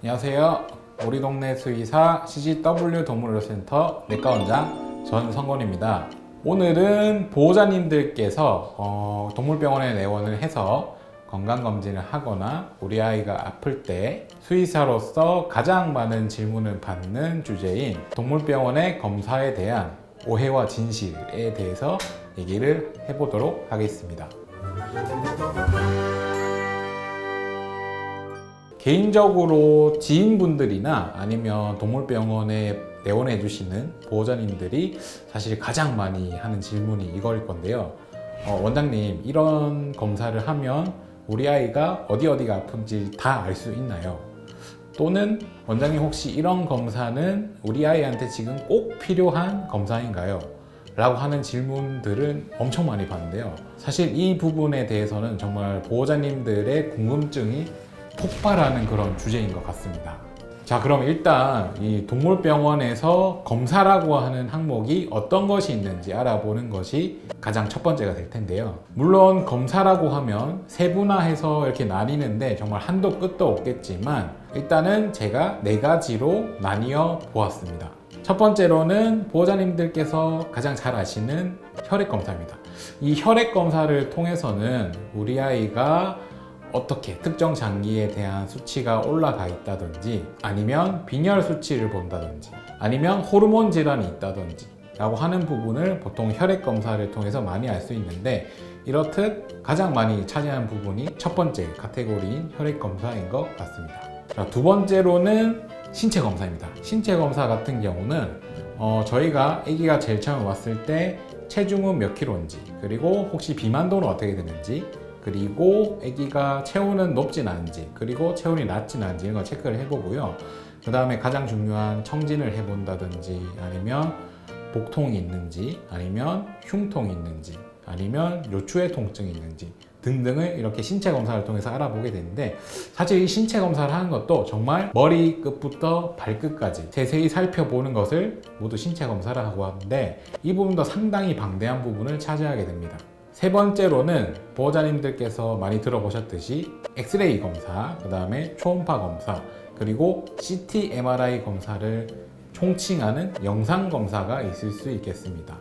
안녕하세요. 우리 동네 수의사 CGW 동물의료센터 내과원장 전성건입니다. 오늘은 보호자님들께서 동물병원에 내원을 해서 건강검진을 하거나 우리 아이가 아플 때 수의사로서 가장 많은 질문을 받는 주제인 동물병원의 검사에 대한 오해와 진실에 대해서 얘기를 해보도록 하겠습니다. 개인적으로 지인분들이나 아니면 동물병원에 내원해 주시는 보호자님들이 사실 가장 많이 하는 질문이 이거일 건데요. 원장님, 이런 검사를 하면 우리 아이가 어디가 아픈지 다 알 수 있나요? 또는 원장님, 혹시 이런 검사는 우리 아이한테 지금 꼭 필요한 검사인가요? 라고 하는 질문들은 엄청 많이 받는데요. 사실 이 부분에 대해서는 정말 보호자님들의 궁금증이 폭발하는 그런 주제인 것 같습니다. 자, 그럼 일단 이 동물병원에서 검사라고 하는 항목이 어떤 것이 있는지 알아보는 것이 가장 첫 번째가 될 텐데요. 물론 검사라고 하면 세분화해서 이렇게 나뉘는데 정말 한도 끝도 없겠지만 일단은 제가 4가지로 나뉘어 보았습니다. 첫 번째로는 보호자님들께서 가장 잘 아시는 혈액검사입니다. 이 혈액검사를 통해서는 우리 아이가 어떻게 특정 장기에 대한 수치가 올라가 있다든지 아니면 빈혈 수치를 본다든지 아니면 호르몬 질환이 있다든지 라고 하는 부분을 보통 혈액 검사를 통해서 많이 알 수 있는데, 이렇듯 가장 많이 차지하는 부분이 첫 번째 카테고리인 혈액 검사인 것 같습니다. 자, 두 번째로는 신체 검사입니다. 신체 검사 같은 경우는 저희가 아기가 제일 처음 왔을 때 체중은 몇 킬로인지, 그리고 혹시 비만도는 어떻게 되는지, 그리고 아기가 체온은 높진 않은지, 그리고 체온이 낮진 않은지 이런 걸 체크를 해보고요. 그 다음에 가장 중요한 청진을 해본다든지 아니면 복통이 있는지 아니면 흉통이 있는지 아니면 요추의 통증이 있는지 등등을 이렇게 신체 검사를 통해서 알아보게 되는데, 사실 이 신체 검사를 하는 것도 정말 머리끝부터 발끝까지 세세히 살펴보는 것을 모두 신체 검사를 하고 하는데, 이 부분도 상당히 방대한 부분을 차지하게 됩니다. 세 번째로는 보호자님들께서 많이 들어보셨듯이 엑스레이 검사, 그 다음에 초음파 검사, 그리고 CT, MRI 검사를 총칭하는 영상 검사가 있을 수 있겠습니다.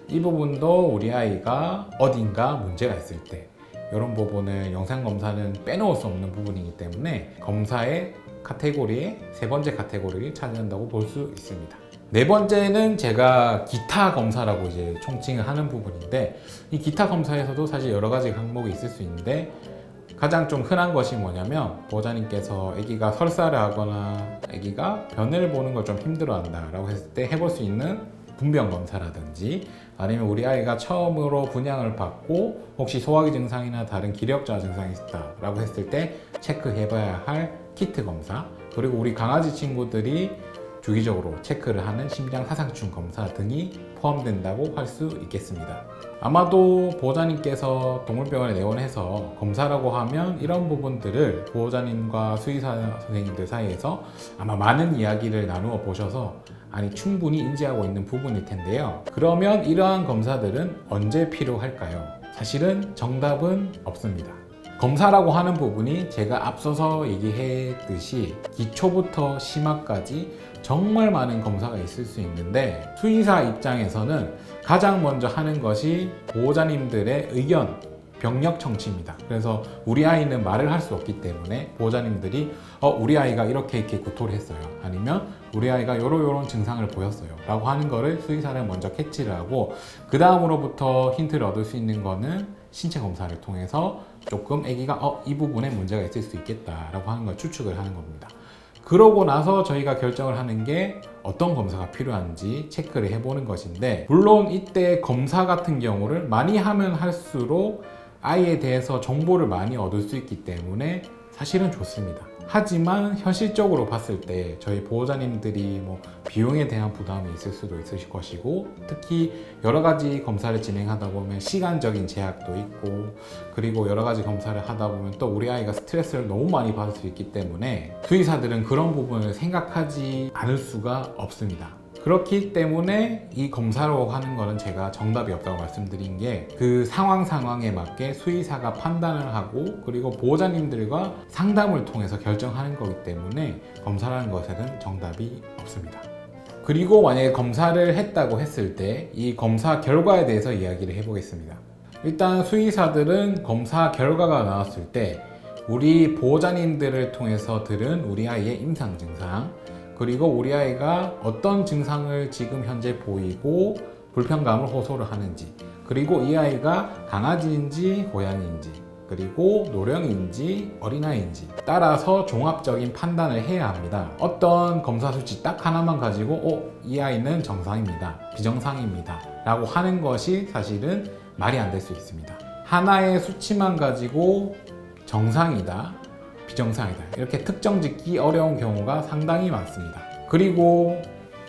이 부분도 우리 아이가 어딘가 문제가 있을 때 이런 부분을 영상 검사는 빼놓을 수 없는 부분이기 때문에 검사의 카테고리에 세 번째 카테고리를 차지한다고 볼 수 있습니다. 네 번째는 제가 기타 검사라고 이제 총칭을 하는 부분인데, 이 기타 검사에서도 사실 여러 가지 항목이 있을 수 있는데, 가장 좀 흔한 것이 뭐냐면 보호자님께서 아기가 설사를 하거나 아기가 변을 보는 걸 좀 힘들어한다 라고 했을 때 해볼 수 있는 분변 검사라든지, 아니면 우리 아이가 처음으로 분양을 받고 혹시 소화기 증상이나 다른 기력저하 증상이 있다 라고 했을 때 체크해봐야 할 키트 검사, 그리고 우리 강아지 친구들이 주기적으로 체크를 하는 심장 사상충 검사 등이 포함된다고 할 수 있겠습니다. 아마도 보호자님께서 동물병원에 내원해서 검사라고 하면 이런 부분들을 보호자님과 수의사 선생님들 사이에서 아마 많은 이야기를 나누어 보셔서 충분히 인지하고 있는 부분일 텐데요. 그러면 이러한 검사들은 언제 필요할까요? 사실은 정답은 없습니다. 검사라고 하는 부분이 제가 앞서서 얘기했듯이 기초부터 심화까지 정말 많은 검사가 있을 수 있는데, 수의사 입장에서는 가장 먼저 하는 것이 보호자님들의 의견, 병력 청취입니다. 그래서 우리 아이는 말을 할 수 없기 때문에 보호자님들이 우리 아이가 이렇게 구토를 했어요, 아니면 우리 아이가 요런 증상을 보였어요 라고 하는 거를 수의사를 먼저 캐치를 하고, 그 다음으로부터 힌트를 얻을 수 있는 거는 신체 검사를 통해서 조금 아기가 이 부분에 문제가 있을 수 있겠다 라고 하는 걸 추측을 하는 겁니다. 그러고 나서 저희가 결정을 하는 게 어떤 검사가 필요한지 체크를 해보는 것인데, 물론 이때 검사 같은 경우를 많이 하면 할수록 아이에 대해서 정보를 많이 얻을 수 있기 때문에 사실은 좋습니다. 하지만 현실적으로 봤을 때 저희 보호자님들이 비용에 대한 부담이 있을 수도 있으실 것이고, 특히 여러 가지 검사를 진행하다 보면 시간적인 제약도 있고, 그리고 여러 가지 검사를 하다 보면 또 우리 아이가 스트레스를 너무 많이 받을 수 있기 때문에 수의사들은 그런 부분을 생각하지 않을 수가 없습니다. 그렇기 때문에 이 검사로 하는 거는 제가 정답이 없다고 말씀드린 게 그 상황에 맞게 수의사가 판단을 하고 그리고 보호자님들과 상담을 통해서 결정하는 거기 때문에 검사라는 것에는 정답이 없습니다. 그리고 만약에 검사를 했다고 했을 때 이 검사 결과에 대해서 이야기를 해보겠습니다. 일단 수의사들은 검사 결과가 나왔을 때 우리 보호자님들을 통해서 들은 우리 아이의 임상 증상, 그리고 우리 아이가 어떤 증상을 지금 현재 보이고 불편감을 호소를 하는지, 그리고 이 아이가 강아지인지 고양이인지, 그리고 노령인지 어린아이인지 따라서 종합적인 판단을 해야 합니다. 어떤 검사 수치 딱 하나만 가지고 이 아이는 정상입니다, 비정상입니다 라고 하는 것이 사실은 말이 안 될 수 있습니다. 하나의 수치만 가지고 정상이다, 비정상이다 이렇게 특정 짓기 어려운 경우가 상당히 많습니다. 그리고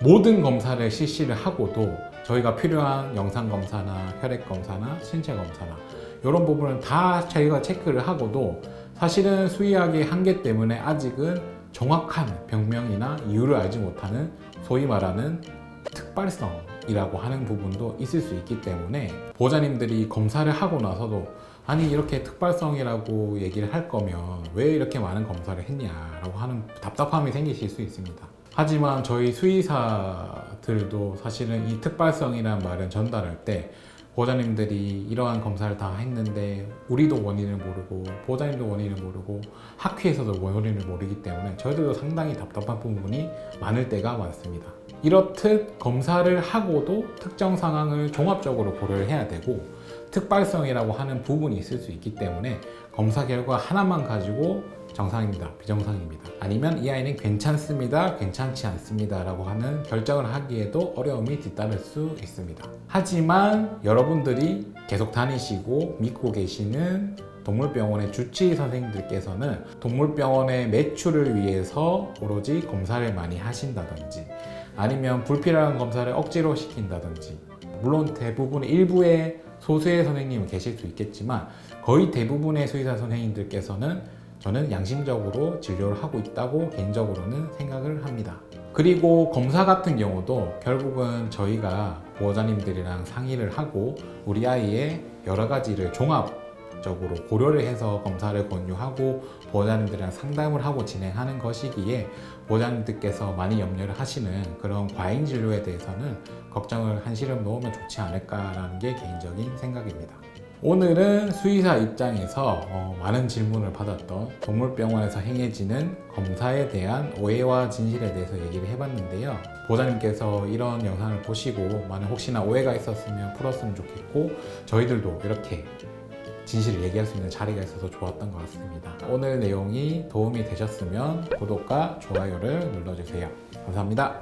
모든 검사를 실시를 하고도 저희가 필요한 영상검사나 혈액검사나 신체검사나 이런 부분을 다 저희가 체크를 하고도 사실은 수의학의 한계 때문에 아직은 정확한 병명이나 이유를 알지 못하는 소위 말하는 특발성이라고 하는 부분도 있을 수 있기 때문에 보호자님들이 검사를 하고 나서도 아니 이렇게 특발성이라고 얘기를 할 거면 왜 이렇게 많은 검사를 했냐라고 하는 답답함이 생기실 수 있습니다. 하지만 저희 수의사들도 사실은 이 특발성이라는 말을 전달할 때 보호자님들이 이러한 검사를 다 했는데 우리도 원인을 모르고 보호자님도 원인을 모르고 학회에서도 원인을 모르기 때문에 저희들도 상당히 답답한 부분이 많을 때가 많습니다. 이렇듯 검사를 하고도 특정 상황을 종합적으로 고려를 해야 되고 특발성이라고 하는 부분이 있을 수 있기 때문에 검사 결과 하나만 가지고 정상입니다, 비정상입니다, 아니면 이 아이는 괜찮습니다, 괜찮지 않습니다 라고 하는 결정을 하기에도 어려움이 뒤따를 수 있습니다. 하지만 여러분들이 계속 다니시고 믿고 계시는 동물병원의 주치의 선생님들께서는 동물병원의 매출을 위해서 오로지 검사를 많이 하신다든지 아니면 불필요한 검사를 억지로 시킨다든지, 물론 대부분 일부의 소수의 선생님은 계실 수 있겠지만 거의 대부분의 수의사 선생님들께서는 저는 양심적으로 진료를 하고 있다고 개인적으로는 생각을 합니다. 그리고 검사 같은 경우도 결국은 저희가 보호자님들이랑 상의를 하고 우리 아이의 여러 가지를 종합적으로 고려를 해서 검사를 권유하고 보호자님들이랑 상담을 하고 진행하는 것이기에 보호자님들께서 많이 염려를 하시는 그런 과잉 진료에 대해서는 걱정을 한시름 놓으면 좋지 않을까라는 게 개인적인 생각입니다. 오늘은 수의사 입장에서 많은 질문을 받았던 동물병원에서 행해지는 검사에 대한 오해와 진실에 대해서 얘기를 해봤는데요. 보호자님께서 이런 영상을 보시고 많은 혹시나 오해가 있었으면 풀었으면 좋겠고 저희들도 이렇게 진실을 얘기할 수 있는 자리가 있어서 좋았던 것 같습니다. 오늘 내용이 도움이 되셨으면 구독과 좋아요를 눌러주세요. 감사합니다.